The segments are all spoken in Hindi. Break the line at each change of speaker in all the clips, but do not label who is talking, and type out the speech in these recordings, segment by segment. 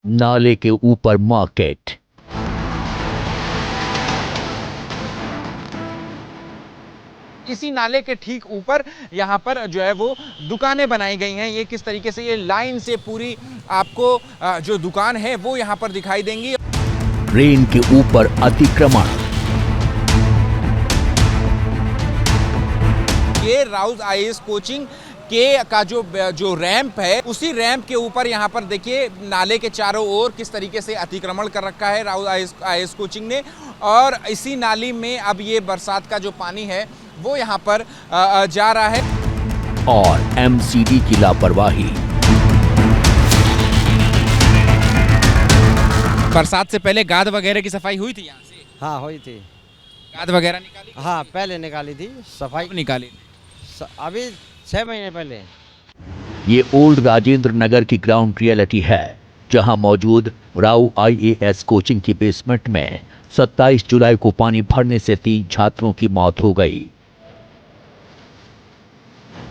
नाले के ऊपर मार्केट।
इसी नाले के ठीक ऊपर यहाँ पर जो है वो दुकानें बनाई गई हैं। ये किस तरीके से ये लाइन से पूरी आपको जो दुकान है वो यहाँ पर दिखाई देंगी।
ट्रेन के ऊपर अतिक्रमण।
ये राउज आईएएस कोचिंग के का जो रैंप है, उसी रैंप के ऊपर यहाँ पर देखिए नाले के चारों ओर किस तरीके से अतिक्रमण कर रखा है राउज आईएएस कोचिंग ने। और इसी नाली में अब ये बरसात का जो पानी है वो यहाँ पर जा रहा है।
और एमसीडी की लापरवाही।
बरसात से पहले गाद वगैरह की सफाई हुई थी यहाँ से?
हाँ हुई थी।
गाद वगैरह निकाली?
हाँ पहले निकाली थी सफाई।
निकाली
अभी 6 महीने पहले।
ये ओल्ड राजेंद्र नगर की ग्राउंड रियलिटी है, जहां मौजूद राउ आईएएस कोचिंग की बेसमेंट में 27 जुलाई को पानी भरने से 3 छात्रों की मौत हो गई।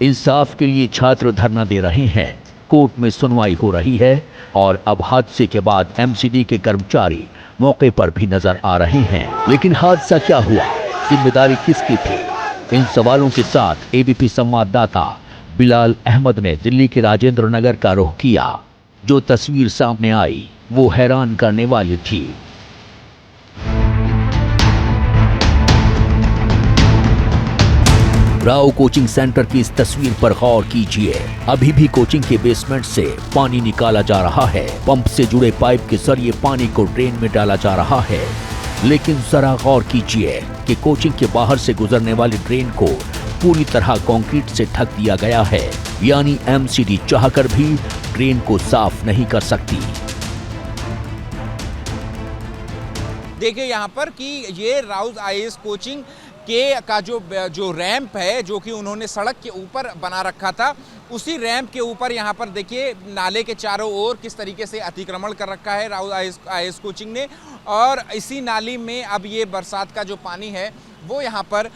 इंसाफ के लिए छात्र धरना दे रहे हैं, कोर्ट में सुनवाई हो रही है और अब हादसे के बाद एमसीडी के कर्मचारी मौके पर भी नजर आ रहे हैं। लेकिन हादसा क्या हुआ, जिम्मेदारी किसकी थी? इन सवालों के साथ एबीपी संवाददाता बिलाल अहमद ने दिल्ली के राजेंद्र नगर का रुख किया। जो तस्वीर सामने आई वो हैरान करने वाली थी। राव कोचिंग सेंटर की इस तस्वीर पर गौर कीजिए। अभी भी कोचिंग के बेसमेंट से पानी निकाला जा रहा है। पंप से जुड़े पाइप के जरिए पानी को ड्रेन में डाला जा रहा है। लेकिन जरा गौर कीजिए कि कोचिंग के बाहर से गुजरने वाली ड्रेन को पूरी तरह कंक्रीट से ढक दिया गया है, यानी एमसीडी चाहकर भी ड्रेन को साफ नहीं कर सकती।
देखिए यहाँ पर कि ये राउज आईएएस कोचिंग के का जो रैंप है, जो कि उन्होंने सड़क के ऊपर बना रखा था, उसी रैंप के ऊपर यहाँ पर देखिए नाले के चारों ओर किस तरीके से अतिक्रमण कर रखा है राउज आईएएस कोचिंग ने। और इसी नाली में अब ये बरसात का जो पानी है वो यहाँ पर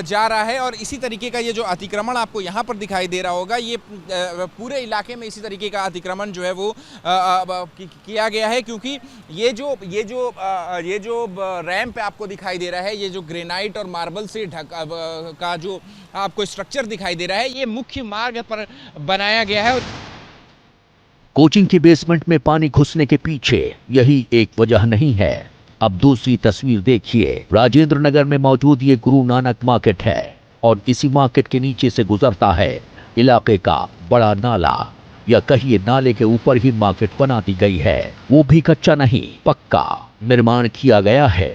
जा रहा है। और इसी तरीके का ये जो अतिक्रमण आपको यहाँ पर दिखाई दे रहा होगा, ये पूरे इलाके में इसी तरीके का अतिक्रमण जो है वो किया गया है। क्योंकि ये जो रैंप आपको दिखाई दे रहा है, ये जो ग्रेनाइट और मार्बल से का जो आपको स्ट्रक्चर दिखाई दे रहा है, ये मुख्य मार्ग पर बनाया गया है।
कोचिंग के बेसमेंट में पानी घुसने के पीछे यही एक वजह नहीं है। अब दूसरी तस्वीर देखिए। राजेंद्र नगर में मौजूद ये गुरु नानक मार्केट है और इसी मार्केट के नीचे से गुजरता है इलाके का बड़ा नाला, या कहिए नाले के ऊपर ही मार्केट बना दी गई है। वो भी कच्चा नहीं, पक्का निर्माण किया गया है।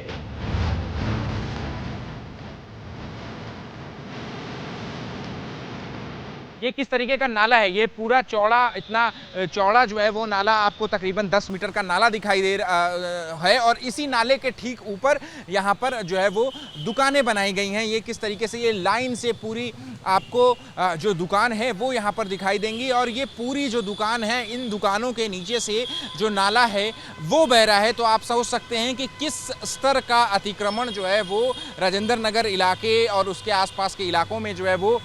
ये किस तरीके का नाला है, ये पूरा चौड़ा, इतना चौड़ा जो है वो नाला आपको तकरीबन 10 मीटर का नाला दिखाई दे रहा है। और इसी नाले के ठीक ऊपर यहाँ पर जो है वो दुकानें बनाई गई हैं। ये किस तरीके से ये लाइन से पूरी आपको जो दुकान है वो यहाँ पर दिखाई देंगी। और ये पूरी जो दुकान है, इन दुकानों के नीचे से जो नाला है वो बह रहा है। तो आप सोच सकते हैं कि किस स्तर का अतिक्रमण जो है वो राजेंद्र नगर इलाके और उसके आसपास के इलाकों में जो है वो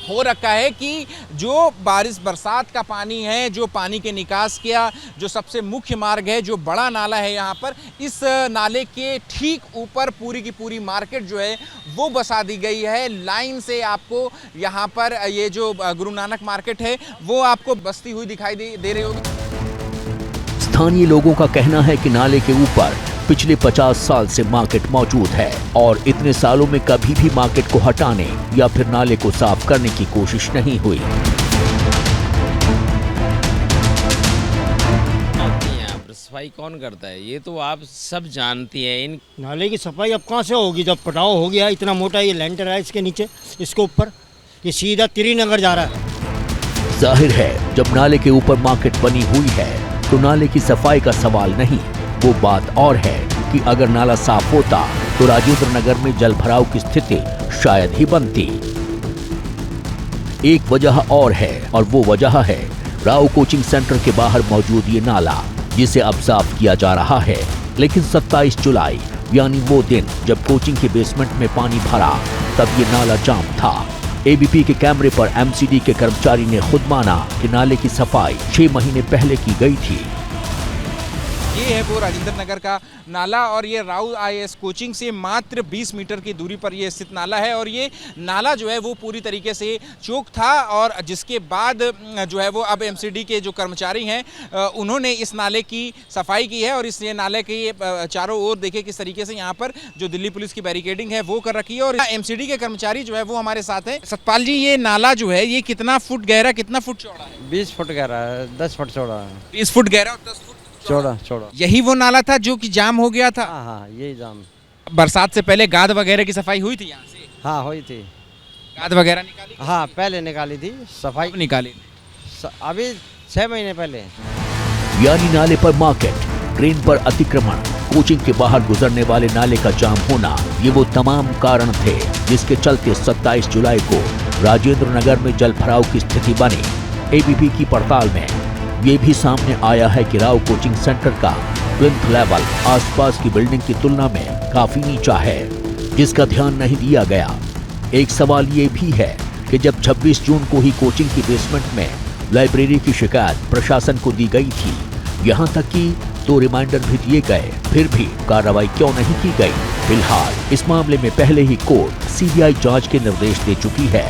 हो रखा है। कि जो बरसात का पानी है, जो पानी के निकास का जो सबसे मुख्य मार्ग है, जो बड़ा नाला है यहाँ पर, इस नाले के ठीक ऊपर पूरी की पूरी मार्केट जो है वो बसा दी गई है। लाइन से आपको यहाँ पर ये जो गुरु नानक मार्केट है वो आपको बसती हुई दिखाई दे रही होगी।
स्थानीय लोगों का कहना है कि नाले के ऊपर पिछले 50 साल से मार्केट मौजूद है और इतने सालों में कभी भी मार्केट को हटाने या फिर नाले को साफ करने की कोशिश नहीं हुई।
सफाई कौन करता है, ये तो आप सब जानती हैं। इन
नाले की सफाई अब कहाँ से होगी, जब पटाव हो गया, इतना मोटा ये लेंटर है इसके नीचे, इसके ऊपर ये सीधा त्रिनगर जा रहा है।
जाहिर है जब नाले के ऊपर मार्केट बनी हुई है तो नाले की सफाई का सवाल नहीं। वो बात और है कि अगर नाला साफ होता तो राजेंद्र नगर में जल भराव की स्थिति शायद ही बनती। एक वजह और है और वो वजह है राव कोचिंग सेंटर के बाहर मौजूद ये नाला, जिसे अब साफ किया जा रहा है। लेकिन 27 जुलाई यानी वो दिन जब कोचिंग के बेसमेंट में पानी भरा, तब ये नाला जाम था। एबीपी के कैमरे पर एमसीडी के कर्मचारी ने खुद माना कि नाले की सफाई 6 महीने पहले की गई थी।
ये है वो राजेंद्र नगर का नाला और ये राउ आईएएस कोचिंग से मात्र 20 मीटर की दूरी पर ये स्थित नाला है। और ये नाला जो है वो पूरी तरीके से चोक था और जिसके बाद जो है वो अब एमसीडी के जो कर्मचारी हैं उन्होंने इस नाले की सफाई की है। और इस नाले के चारों ओर देखिए किस तरीके से यहाँ पर जो दिल्ली पुलिस की बैरिकेडिंग है वो कर रखी है। और एमसीडी के कर्मचारी जो है वो हमारे साथ हैं। सतपाल जी, ये नाला जो है ये कितना फुट गहरा कितना फुट चौड़ा है?
20 फुट गहरा है, 10 फुट चौड़ा है।
20 फुट गहरा और 10 फुट
चौड़ा।
यही वो नाला था जो कि जाम हो गया था?
हाँ, यही जाम।
बरसात से पहले गाद वगैरह की सफाई हुई थी यहाँ से?
हाँ, हुई थी।
गाद वगैरह निकाली?
हाँ, पहले निकाली थी सफाई।
निकाली
अभी 6 महीने पहले।
यानी नाले पर मार्केट, ट्रेन पर अतिक्रमण, कोचिंग के बाहर गुजरने वाले नाले का जाम होना, ये वो तमाम कारण थे जिसके चलते 27 जुलाई को राजेंद्र नगर में जल भराव की स्थिति बनी। एबीपी की पड़ताल में ये भी सामने आया है कि राव कोचिंग सेंटर का प्लिंथ लेवल आसपास की बिल्डिंग की तुलना में काफी नीचा है, जिसका ध्यान नहीं दिया गया। एक सवाल ये भी है कि जब 26 जून को ही कोचिंग की बेसमेंट में लाइब्रेरी की शिकायत प्रशासन को दी गई थी, यहाँ तक कि 2 रिमाइंडर भी दिए गए, फिर भी कार्रवाई क्यों नहीं की गई? फिलहाल इस मामले में पहले ही कोर्ट सीबीआई जांच के निर्देश दे चुकी है।